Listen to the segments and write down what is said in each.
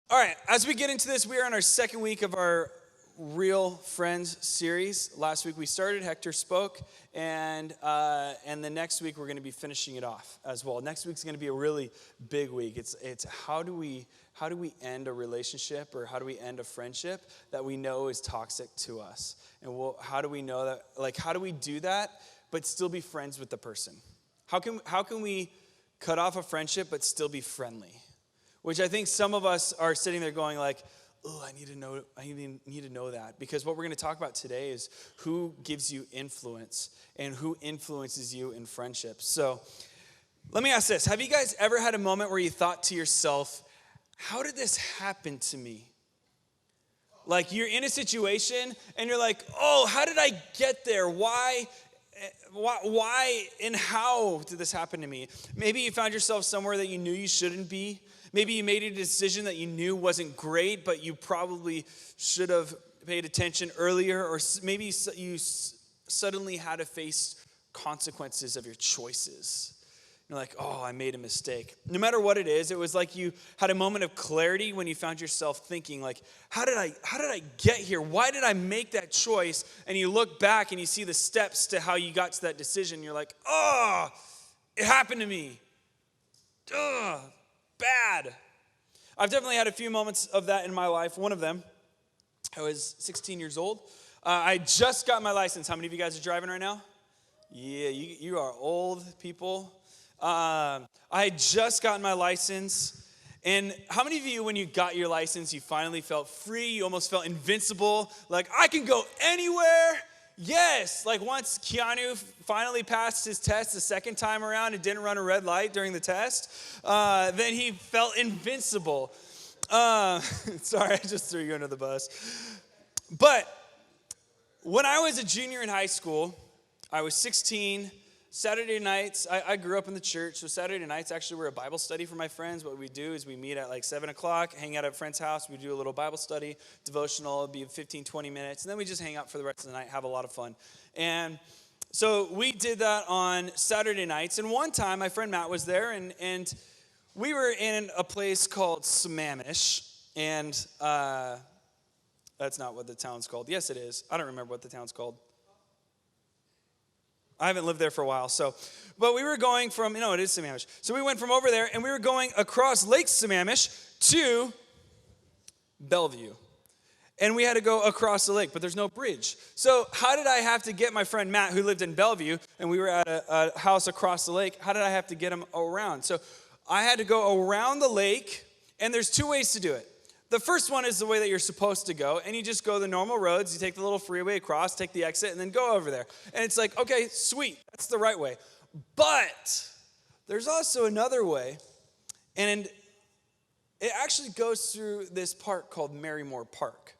All right, as we get into this, we are in our second week of our Real Friends series. Last week we started, Hector spoke, and the next week we're going to be finishing it off as well. Next week's going to be a really big week. It's how do we end a relationship, or how do we end a friendship that we know is toxic to us? And how do we know that? Like, how do we do that but still be friends with the person? How can we cut off a friendship but still be friendly? Which I think some of us are sitting there going like, oh, I need to know that. Because what we're going to talk about today is who gives you influence and who influences you in friendships. So let me ask this. Have you guys ever had a moment where you thought to yourself, how did this happen to me? Like, you're in a situation and you're like, oh, how did I get there? Why and how did this happen to me? Maybe you found yourself somewhere that you knew you shouldn't be. Maybe you made a decision that you knew wasn't great, but you probably should have paid attention earlier. Or maybe you suddenly had to face consequences of your choices. You're like, oh, I made a mistake. No matter what it is, it was like you had a moment of clarity when you found yourself thinking, like, how did I get here? Why did I make that choice? And you look back and you see the steps to how you got to that decision. You're like, oh, it happened to me. Ugh. Bad. I've definitely had a few moments of that in my life. One of them, I was 16 years old. I just got my license. How many of you guys are driving right now? Yeah, you are old people. I had just gotten my license. And how many of you, when you got your license, you finally felt free? You almost felt invincible. Like, I can go anywhere. Yes, like once Keanu finally passed his test the second time around and didn't run a red light during the test, then he felt invincible. Sorry, I just threw you under the bus. But when I was a junior in high school, I was 16. Saturday nights, I grew up in the church, so Saturday nights actually were a Bible study for my friends. What we do is we meet at like 7 o'clock, hang out at a friend's house, we do a little Bible study, devotional, it'd be 15, 20 minutes, and then we just hang out for the rest of the night, have a lot of fun. And so we did that on Saturday nights, and one time my friend Matt was there, and we were in a place called Sammamish, and that's not what the town's called. Yes, it is. I don't remember what the town's called. I haven't lived there for a while, but we were going from, it is Sammamish. So we went from over there, and we were going across Lake Sammamish to Bellevue. And we had to go across the lake, but there's no bridge. So how did I have to get my friend Matt, who lived in Bellevue, and we were at a house across the lake, how did I have to get him around? So I had to go around the lake, and there's two ways to do it. The first one is the way that you're supposed to go, and you just go the normal roads. You take the little freeway across, take the exit, and then go over there. And it's like, okay, sweet, that's the right way. But there's also another way, and it actually goes through this park called Marymore Park.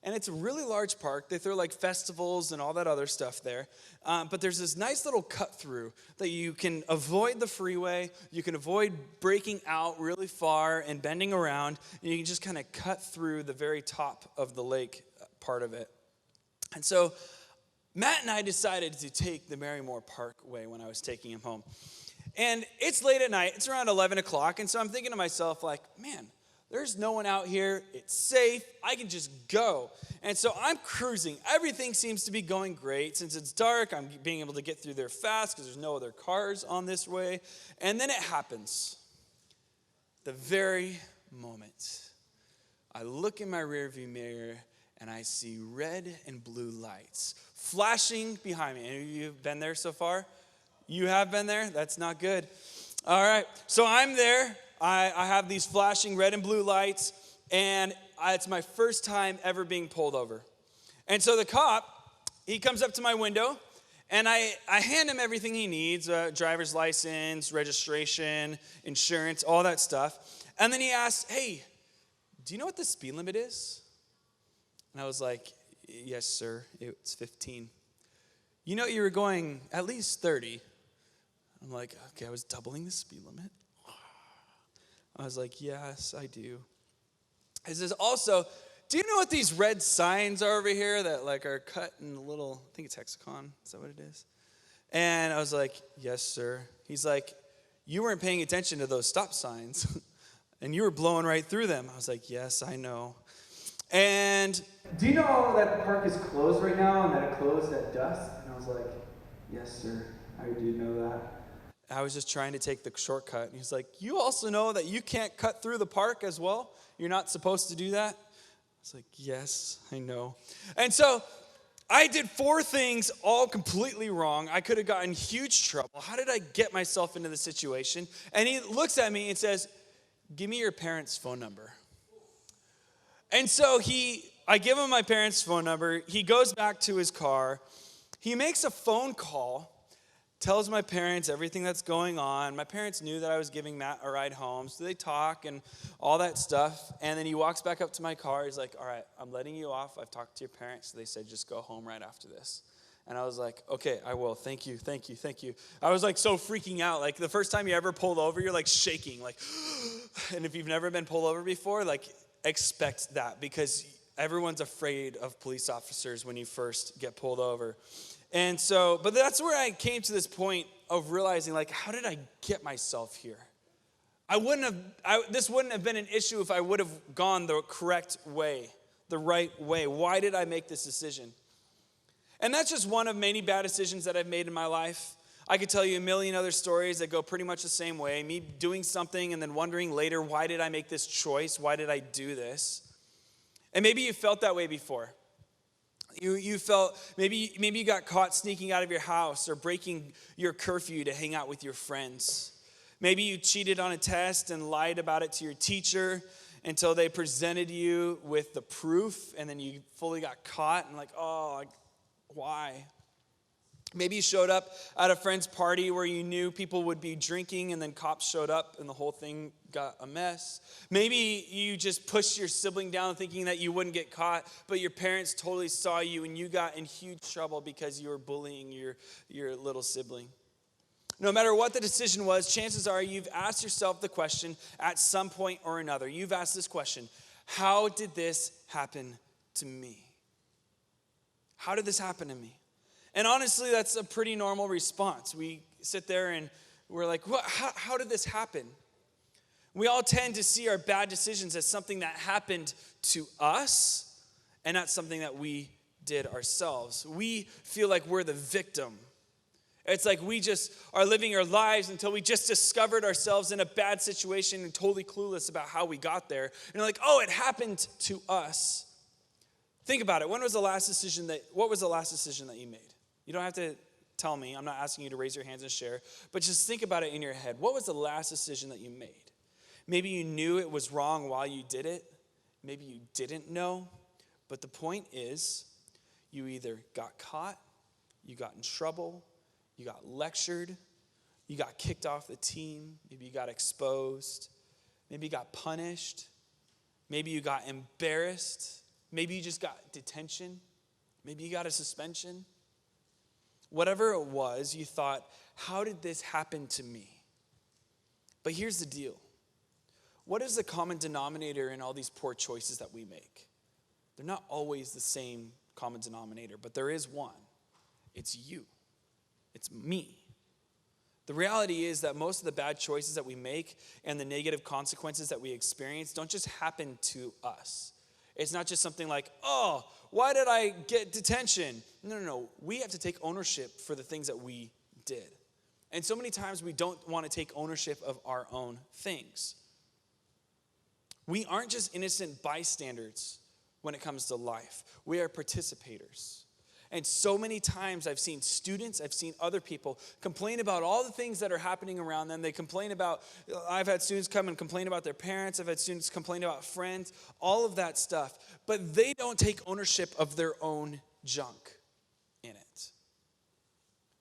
And it's a really large park. They throw like festivals and all that other stuff there. But there's this nice little cut through that you can avoid the freeway. You can avoid breaking out really far and bending around. And you can just kind of cut through the very top of the lake part of it. And so Matt and I decided to take the Marymore Park way when I was taking him home. And it's late at night. It's around 11 o'clock. And so I'm thinking to myself, like, man, there's no one out here. It's safe. I can just go. And so I'm cruising. Everything seems to be going great. Since it's dark, I'm being able to get through there fast because there's no other cars on this way. And then it happens. The very moment I look in my rearview mirror and I see red and blue lights flashing behind me. Any of you have been there so far? You have been there? That's not good. All right. So I'm there. I have these flashing red and blue lights, and it's my first time ever being pulled over. And so the cop, he comes up to my window, and I hand him everything he needs, driver's license, registration, insurance, all that stuff. And then he asks, hey, do you know what the speed limit is? And I was like, yes, sir, it's 15. You know you were going at least 30. I'm like, okay, I was doubling the speed limit. I was like, yes, I do. He says, also, do you know what these red signs are over here that like are cut in a little, I think it's hexagon. Is that what it is? And I was like, yes, sir. He's like, you weren't paying attention to those stop signs. And you were blowing right through them. I was like, yes, I know. And do you know that the park is closed right now and that it closed at dusk? And I was like, yes, sir, I do know that. I was just trying to take the shortcut. And he's like, you also know that you can't cut through the park as well? You're not supposed to do that? I was like, yes, I know. And so I did 4 things all completely wrong. I could have gotten huge trouble. How did I get myself into the situation? And he looks at me and says, give me your parents' phone number. And so I give him my parents' phone number. He goes back to his car. He makes a phone call, tells my parents everything that's going on. My parents knew that I was giving Matt a ride home, so they talk and all that stuff. And then he walks back up to my car. He's like, all right, I'm letting you off. I've talked to your parents. They said just go home right after this. And I was like, okay, I will. Thank you, thank you, thank you. I was like so freaking out. Like the first time you ever pulled over, you're like shaking. Like, and if you've never been pulled over before, like expect that because everyone's afraid of police officers when you first get pulled over. And so, but that's where I came to this point of realizing, like, how did I get myself here? This wouldn't have been an issue if I would have gone the correct way, the right way. Why did I make this decision? And that's just one of many bad decisions that I've made in my life. I could tell you a million other stories that go pretty much the same way. Me doing something and then wondering later, why did I make this choice? Why did I do this? And maybe you felt that way before. You felt, maybe you got caught sneaking out of your house or breaking your curfew to hang out with your friends. Maybe you cheated on a test and lied about it to your teacher until they presented you with the proof and then you fully got caught and like, oh, why? Maybe you showed up at a friend's party where you knew people would be drinking and then cops showed up and the whole thing got a mess. Maybe you just pushed your sibling down thinking that you wouldn't get caught, but your parents totally saw you and you got in huge trouble because you were bullying your little sibling. No matter what the decision was, chances are you've asked yourself the question at some point or another. You've asked this question, how did this happen to me? How did this happen to me? And honestly, that's a pretty normal response. We sit there and we're like, how did this happen? We all tend to see our bad decisions as something that happened to us and not something that we did ourselves. We feel like we're the victim. It's like we just are living our lives until we just discovered ourselves in a bad situation and totally clueless about how we got there. And you're like, oh, it happened to us. Think about it. What was the last decision that you made? You don't have to tell me. I'm not asking you to raise your hands and share. But just think about it in your head. What was the last decision that you made? Maybe you knew it was wrong while you did it. Maybe you didn't know. But the point is, you either got caught, you got in trouble, you got lectured, you got kicked off the team, maybe you got exposed, maybe you got punished, maybe you got embarrassed, maybe you just got detention, maybe you got a suspension. Whatever it was, you thought, how did this happen to me? But here's the deal. What is the common denominator in all these poor choices that we make? They're not always the same common denominator, but there is one. It's you. It's me. The reality is that most of the bad choices that we make and the negative consequences that we experience don't just happen to us. It's not just something like, oh, why did I get detention? No. We have to take ownership for the things that we did. And so many times we don't want to take ownership of our own things. We aren't just innocent bystanders when it comes to life. We are participators. And so many times I've seen students, I've seen other people complain about all the things that are happening around them. They complain about, I've had students come and complain about their parents. I've had students complain about friends, all of that stuff. But they don't take ownership of their own junk in it.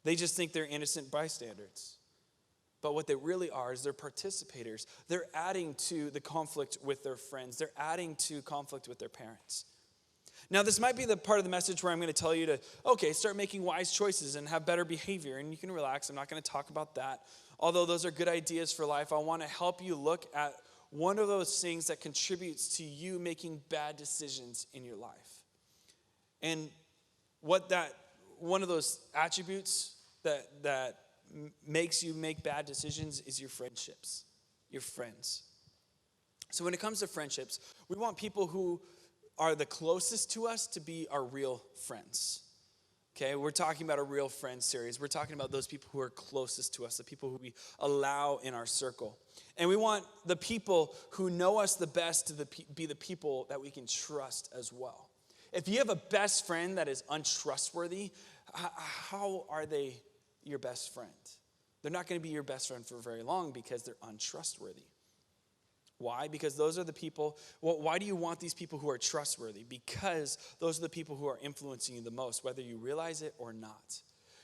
They just think they're innocent bystanders. But what they really are is they're participators. They're adding to the conflict with their friends. They're adding to conflict with their parents. Now, this might be the part of the message where I'm going to tell you to, start making wise choices and have better behavior. And you can relax. I'm not going to talk about that. Although those are good ideas for life, I want to help you look at one of those things that contributes to you making bad decisions in your life. And one of those attributes that makes you make bad decisions is your friendships, your friends. So when it comes to friendships, we want people who are the closest to us to be our real friends. Okay, we're talking about a real friend series. We're talking about those people who are closest to us, the people who we allow in our circle. And we want the people who know us the best to be the people that we can trust as well. If you have a best friend that is untrustworthy, how are they your best friend? They're not going to be your best friend for very long because they're untrustworthy. Why? Because those are the people, why do you want these people who are trustworthy? Because those are the people who are influencing you the most, whether you realize it or not.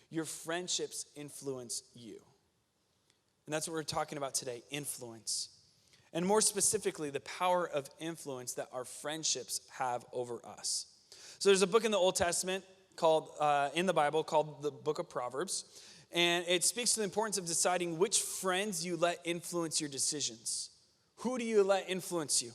Your friendships influence you. And that's what we're talking about today, influence. And more specifically, the power of influence that our friendships have over us. So there's a book in the Old Testament in the Bible called the Book of Proverbs. And it speaks to the importance of deciding which friends you let influence your decisions. Who do you let influence you?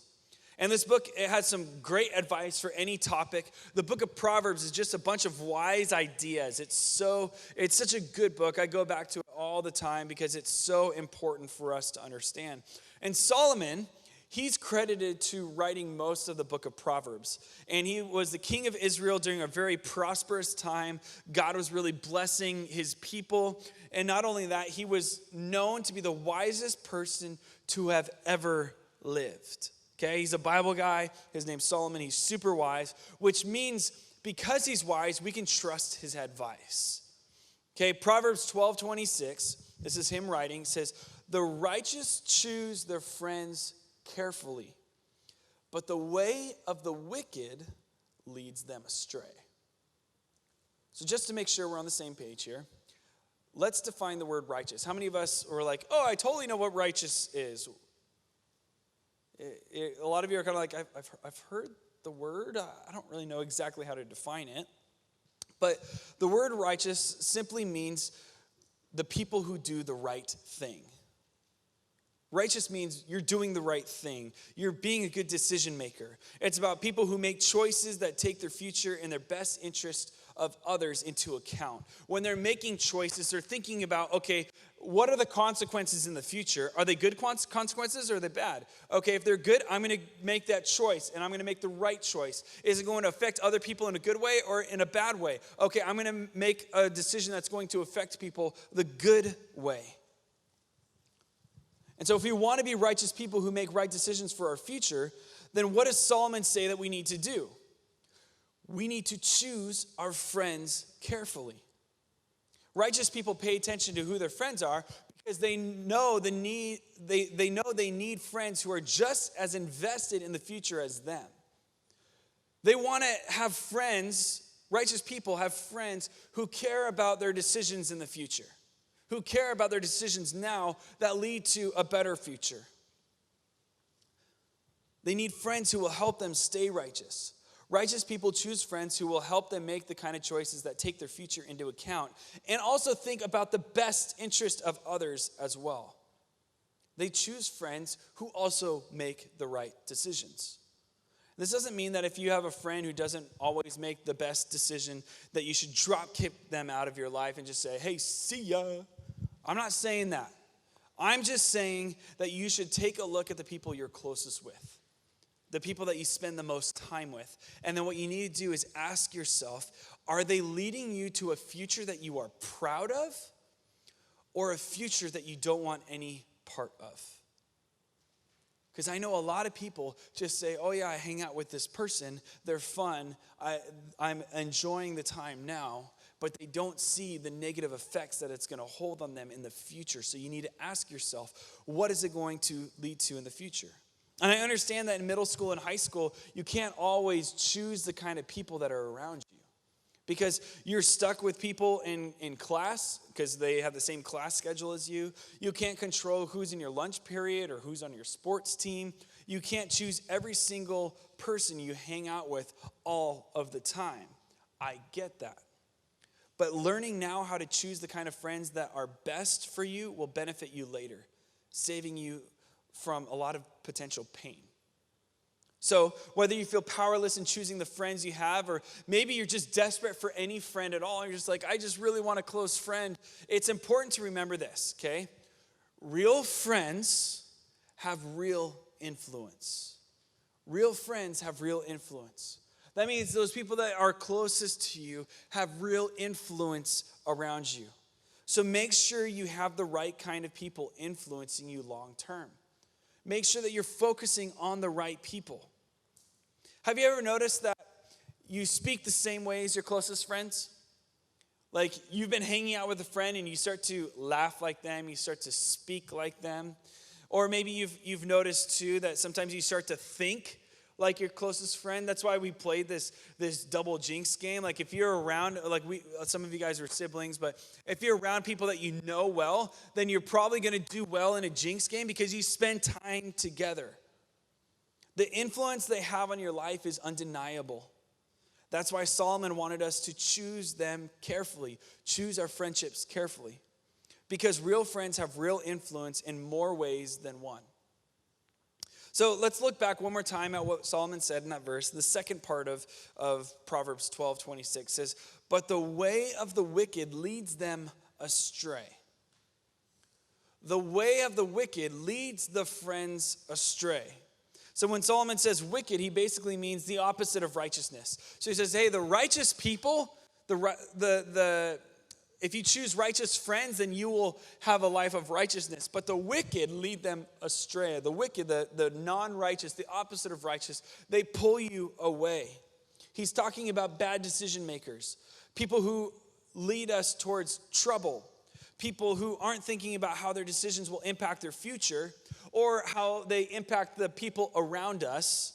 And this book, it has some great advice for any topic. The book of Proverbs is just a bunch of wise ideas. It's such a good book. I go back to it all the time because it's so important for us to understand. And Solomon, he's credited to writing most of the book of Proverbs. And he was the king of Israel during a very prosperous time. God was really blessing his people. And not only that, he was known to be the wisest person to have ever lived. Okay, he's a Bible guy. His name's Solomon. He's super wise, which means because he's wise, we can trust his advice. Okay, Proverbs 12:26, this is him writing, says, "The righteous choose their friends carefully, but the way of the wicked leads them astray." So just to make sure we're on the same page here, let's define the word righteous. How many of us were like, oh, I totally know what righteous is? A lot of you are kind of like, I've heard the word. I don't really know exactly how to define it. But the word righteous simply means the people who do the right thing. Righteous means you're doing the right thing. You're being a good decision maker. It's about people who make choices that take their future and their best interest of others into account. When they're making choices, they're thinking about, okay, what are the consequences in the future? Are they good consequences or are they bad? Okay, if they're good, I'm going to make that choice and I'm going to make the right choice. Is it going to affect other people in a good way or in a bad way? Okay, I'm going to make a decision that's going to affect people the good way. And so if we want to be righteous people who make right decisions for our future, then what does Solomon say that we need to do? We need to choose our friends carefully. Righteous people pay attention to who their friends are because they know they need friends who are just as invested in the future as them. They want to have friends, righteous people have friends who care about their decisions in the future, who care about their decisions now that lead to a better future. They need friends who will help them stay righteous. Righteous people choose friends who will help them make the kind of choices that take their future into account and also think about the best interest of others as well. They choose friends who also make the right decisions. This doesn't mean that if you have a friend who doesn't always make the best decision that you should drop kick them out of your life and just say, hey, see ya. I'm not saying that. I'm just saying that you should take a look at the people you're closest with. The people that you spend the most time with. And then what you need to do is ask yourself, are they leading you to a future that you are proud of or a future that you don't want any part of? Because I know a lot of people just say, oh yeah, I hang out with this person. They're fun. I'm enjoying the time now. But they don't see the negative effects that it's going to hold on them in the future. So you need to ask yourself, what is it going to lead to in the future? And I understand that in middle school and high school, you can't always choose the kind of people that are around you. Because you're stuck with people in class because they have the same class schedule as you. You can't control who's in your lunch period or who's on your sports team. You can't choose every single person you hang out with all of the time. I get that. But learning now how to choose the kind of friends that are best for you will benefit you later, saving you from a lot of potential pain. So whether you feel powerless in choosing the friends you have, or maybe you're just desperate for any friend at all, and you're just like, I just really want a close friend, it's important to remember this, okay? Real friends have real influence. Real friends have real influence. That means those people that are closest to you have real influence around you. So make sure you have the right kind of people influencing you long term. Make sure that you're focusing on the right people. Have you ever noticed that you speak the same way as your closest friends? Like you've been hanging out with a friend and you start to laugh like them, you start to speak like them. Or maybe you've noticed too that sometimes you start to think like your closest friend. That's why we played this double jinx game. Like if you're around, some of you guys are siblings, but if you're around people that you know well, then you're probably going to do well in a jinx game because you spend time together. The influence they have on your life is undeniable. That's why Solomon wanted us to choose them carefully, choose our friendships carefully, because real friends have real influence in more ways than one. So let's look back one more time at what Solomon said in that verse. The second part of Proverbs 12:26 says, "But the way of the wicked leads them astray." The way of the wicked leads the friends astray. So when Solomon says wicked, he basically means the opposite of righteousness. So he says, hey, the righteous people, if you choose righteous friends, then you will have a life of righteousness. But the wicked lead them astray. The wicked, the non-righteous, the opposite of righteous, they pull you away. He's talking about bad decision makers, people who lead us towards trouble, people who aren't thinking about how their decisions will impact their future or how they impact the people around us,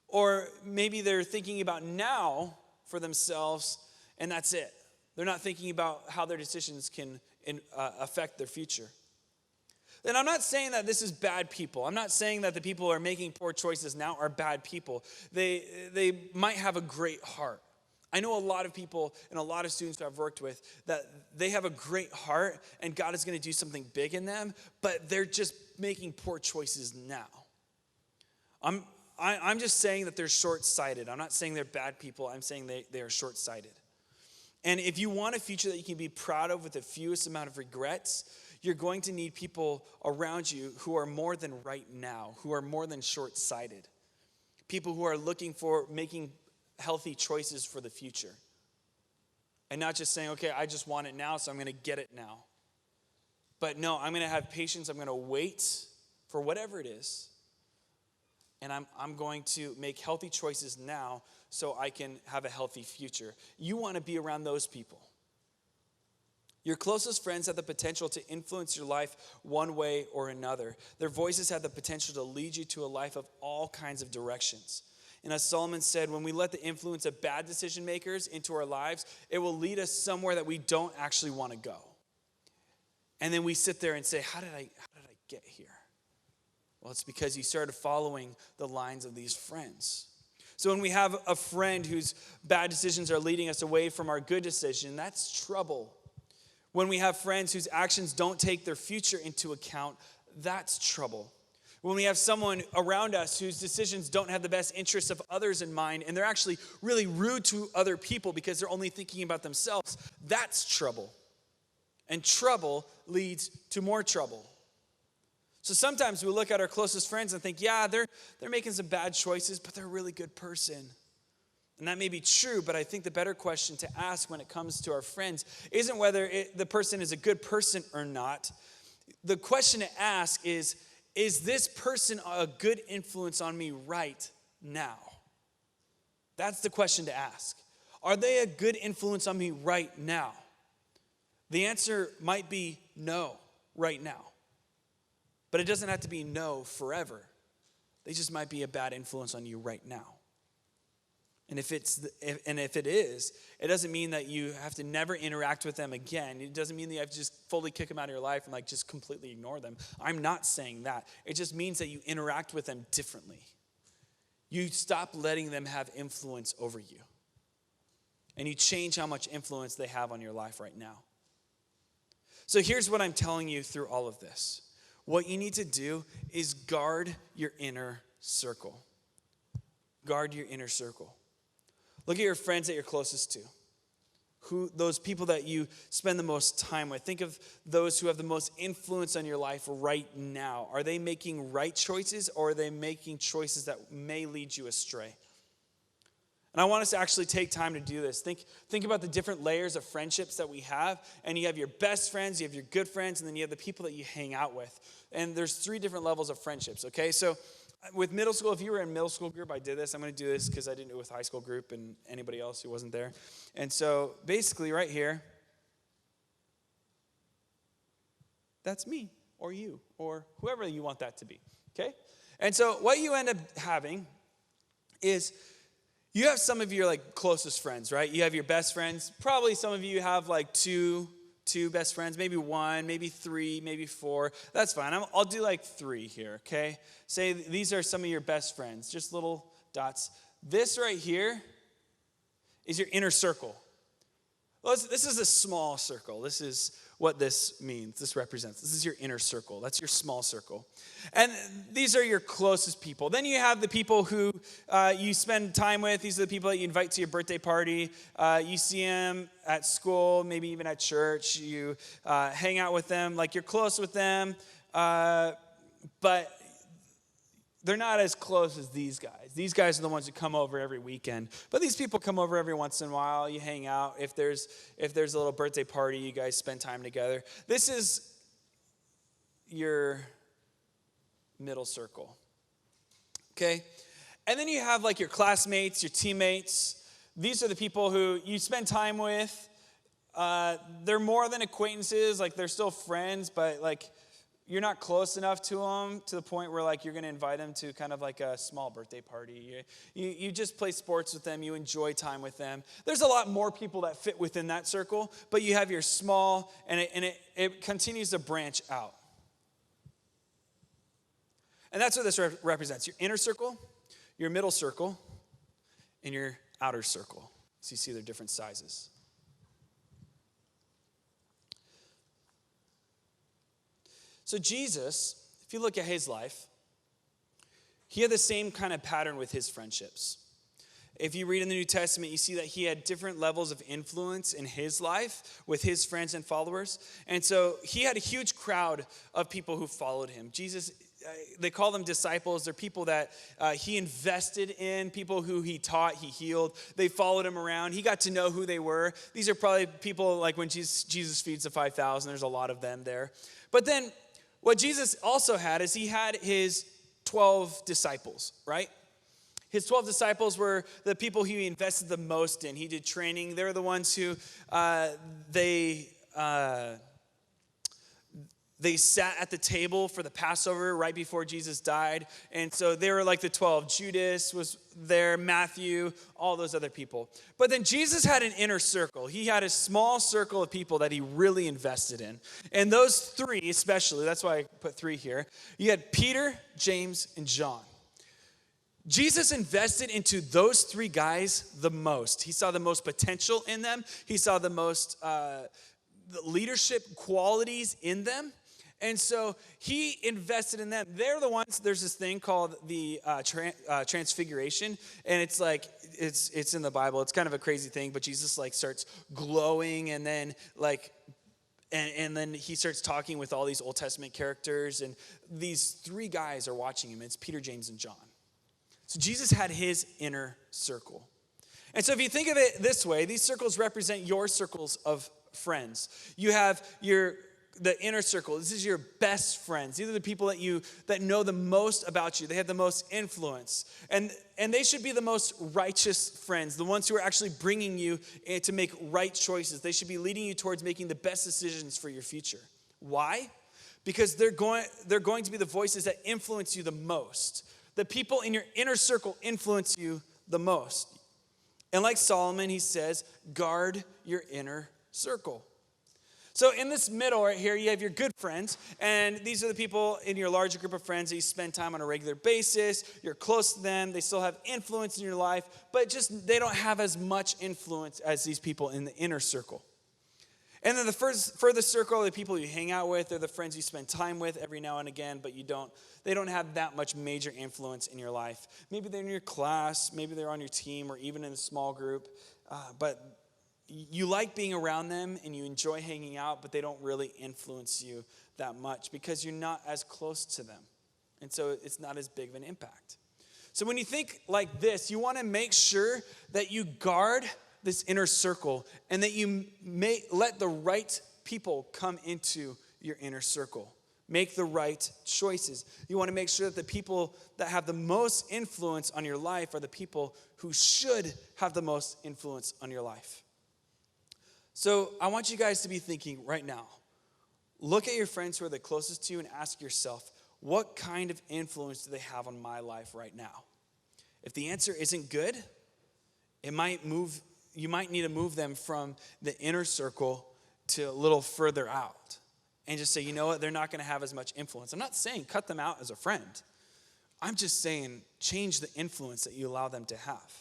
or maybe they're thinking about now for themselves and that's it. They're not thinking about how their decisions can affect their future. And I'm not saying that this is bad people. I'm not saying that the people who are making poor choices now are bad people. They might have a great heart. I know a lot of people and a lot of students who I've worked with that they have a great heart and God is going to do something big in them, but they're just making poor choices now. I'm just saying that they're short-sighted. I'm not saying they're bad people. I'm saying they are short-sighted. And if you want a future that you can be proud of with the fewest amount of regrets, you're going to need people around you who are more than right now, who are more than short-sighted. People who are looking for making healthy choices for the future. And not just saying, okay, I just want it now, so I'm going to get it now. But no, I'm going to have patience. I'm going to wait for whatever it is. And I'm going to make healthy choices now so I can have a healthy future. You want to be around those people. Your closest friends have the potential to influence your life one way or another. Their voices have the potential to lead you to a life of all kinds of directions. And as Solomon said, when we let the influence of bad decision makers into our lives, it will lead us somewhere that we don't actually want to go. And then we sit there and say, how did I get here? Well, it's because you started following the lines of these friends. So when we have a friend whose bad decisions are leading us away from our good decision, that's trouble. When we have friends whose actions don't take their future into account, that's trouble. When we have someone around us whose decisions don't have the best interests of others in mind, and they're actually really rude to other people because they're only thinking about themselves, that's trouble. And trouble leads to more trouble. So sometimes we look at our closest friends and think, yeah, they're making some bad choices, but they're a really good person. And that may be true, but I think the better question to ask when it comes to our friends isn't whether the person is a good person or not. The question to ask is this person a good influence on me right now? That's the question to ask. Are they a good influence on me right now? The answer might be no right now. But it doesn't have to be no forever. They just might be a bad influence on you right now. And if it is, it doesn't mean that you have to never interact with them again. It doesn't mean that you have to just fully kick them out of your life and just completely ignore them. I'm not saying that. It just means that you interact with them differently. You stop letting them have influence over you. And you change how much influence they have on your life right now. So here's what I'm telling you through all of this. What you need to do is guard your inner circle. Guard your inner circle. Look at your friends that you're closest to. those people that you spend the most time with. Think of those who have the most influence on your life right now. Are they making right choices, or are they making choices that may lead you astray? And I want us to actually take time to do this. Think about the different layers of friendships that we have. And you have your best friends, you have your good friends, and then you have the people that you hang out with. And there's 3 different levels of friendships, okay? So with middle school, if you were in middle school group, I did this. I'm going to do this because I didn't do it with high school group and anybody else who wasn't there. And so basically right here, that's me or you or whoever you want that to be, okay? And so what you end up having is you have some of your like closest friends, right? You have your best friends. Probably some of you have like two best friends, maybe 1, maybe 3, maybe 4. That's fine. I'll do like 3 here, okay? Say these are some of your best friends, just little dots. This right here is your inner circle. Well, this is a small circle. This is what this means, this represents. This is your inner circle. That's your small circle. And these are your closest people. Then you have the people who you spend time with. These are the people that you invite to your birthday party. You see them at school, maybe even at church. You hang out with them, like you're close with them. But they're not as close as these guys. These guys are the ones who come over every weekend. But these people come over every once in a while. You hang out. If there's a little birthday party, you guys spend time together. This is your middle circle. Okay? And then you have like your classmates, your teammates. These are the people who you spend time with. They're more than acquaintances. Like they're still friends, but like you're not close enough to them to the point where like you're going to invite them to kind of like a small birthday party. You just play sports with them. You enjoy time with them. There's a lot more people that fit within that circle, but you have your small, and it continues to branch out. And that's what this represents. Your inner circle, your middle circle, and your outer circle. So you see they're different sizes. So Jesus, if you look at his life, he had the same kind of pattern with his friendships. If you read in the New Testament, you see that he had different levels of influence in his life with his friends and followers. And so he had a huge crowd of people who followed him. Jesus, they call them disciples. They're people that he invested in, people who he taught, he healed. They followed him around. He got to know who they were. These are probably people like when Jesus feeds the 5,000. There's a lot of them there. But then what Jesus also had is he had his 12 disciples, right? His 12 disciples were the people he invested the most in. He did training. They were the ones who they sat at the table for the Passover right before Jesus died. And so they were like the 12. Judas was there, Matthew, all those other people. But then Jesus had an inner circle. He had a small circle of people that he really invested in. And those 3 especially, that's why I put 3 here. You had Peter, James, and John. Jesus invested into those 3 guys the most. He saw the most potential in them. He saw the most leadership qualities in them. And so he invested in them. They're the ones, there's this thing called the transfiguration. And it's like, it's in the Bible. It's kind of a crazy thing, but Jesus like starts glowing and then like, and then he starts talking with all these Old Testament characters. And these 3 guys are watching him. It's Peter, James, and John. So Jesus had his inner circle. And so if you think of it this way, these circles represent your circles of friends. You have the inner circle. This is your best friends. These are the people that know the most about you. They have the most influence. And they should be the most righteous friends, the ones who are actually bringing you to make right choices. They should be leading you towards making the best decisions for your future. Why? Because they're going to be the voices that influence you the most. The people in your inner circle influence you the most. And like Solomon, he says, guard your inner circle. So in this middle right here, you have your good friends, and these are the people in your larger group of friends that you spend time on a regular basis. You're close to them. They still have influence in your life, but just they don't have as much influence as these people in the inner circle. And then the furthest circle are the people you hang out with. They're the friends you spend time with every now and again, but they don't have that much major influence in your life. Maybe they're in your class, maybe they're on your team, or even in a small group, but you like being around them and you enjoy hanging out, but they don't really influence you that much because you're not as close to them. And so it's not as big of an impact. So when you think like this, you want to make sure that you guard this inner circle and that you may let the right people come into your inner circle. Make the right choices. You want to make sure that the people that have the most influence on your life are the people who should have the most influence on your life. So I want you guys to be thinking right now. Look at your friends who are the closest to you and ask yourself, what kind of influence do they have on my life right now? If the answer isn't good, you might need to move them from the inner circle to a little further out. And just say, you know what, they're not going to have as much influence. I'm not saying cut them out as a friend. I'm just saying change the influence that you allow them to have.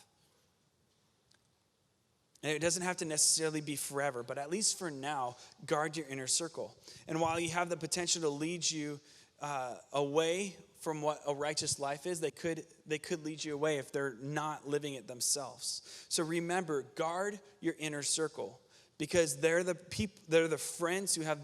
And it doesn't have to necessarily be forever, but at least for now, guard your inner circle. And while you have the potential to lead you away from what a righteous life is, they could lead you away if they're not living it themselves. So remember, guard your inner circle because they're the friends who have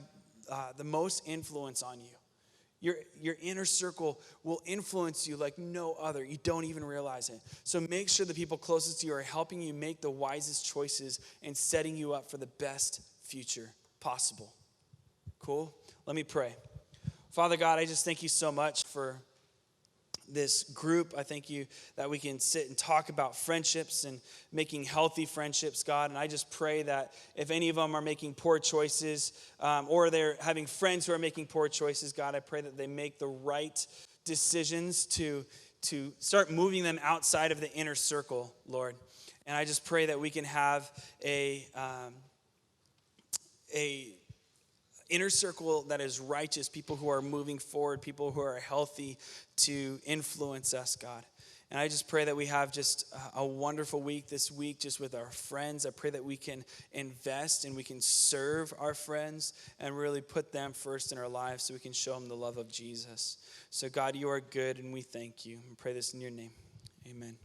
the most influence on you. Your inner circle will influence you like no other. You don't even realize it. So make sure the people closest to you are helping you make the wisest choices and setting you up for the best future possible. Cool? Let me pray. Father God, I just thank you so much for this group. I thank you that we can sit and talk about friendships and making healthy friendships, God. And I just pray that if any of them are making poor choices or they're having friends who are making poor choices, God, I pray that they make the right decisions to start moving them outside of the inner circle, Lord. And I just pray that we can have a inner circle that is righteous, people who are moving forward, people who are healthy to influence us, God. And I just pray that we have just a wonderful week this week just with our friends. I pray that we can invest and we can serve our friends and really put them first in our lives so we can show them the love of Jesus. So God, you are good and we thank you. I pray this in your name. Amen.